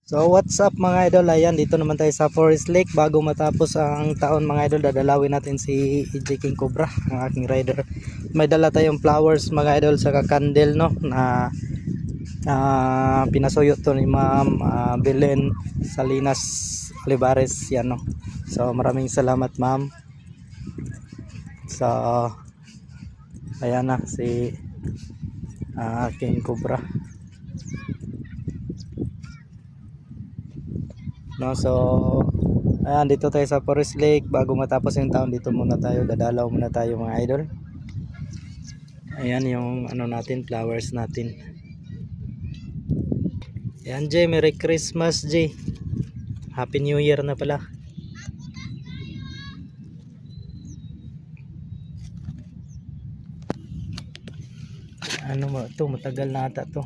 So what's up mga idol, ayan dito naman tayo sa Forest Lake. Bago matapos ang taon mga idol, dadalawin natin si EJ King Cobra, ang aking rider. May dala tayong flowers mga idol, saka candle no, na pinasuyo to ni Ma'am Belen Salinas Olivares yan no. So maraming salamat ma'am. So ayan na si King Cobra no. So ayan, dito tayo sa Forest Lake. Bago matapos yung taon, dito muna tayo, dadalaw muna tayo mga idol. Ayan yung ano natin, flowers natin. Ayan Jay, Merry Christmas Jay, Happy New Year na pala. Ano mo to, matagal na ata to.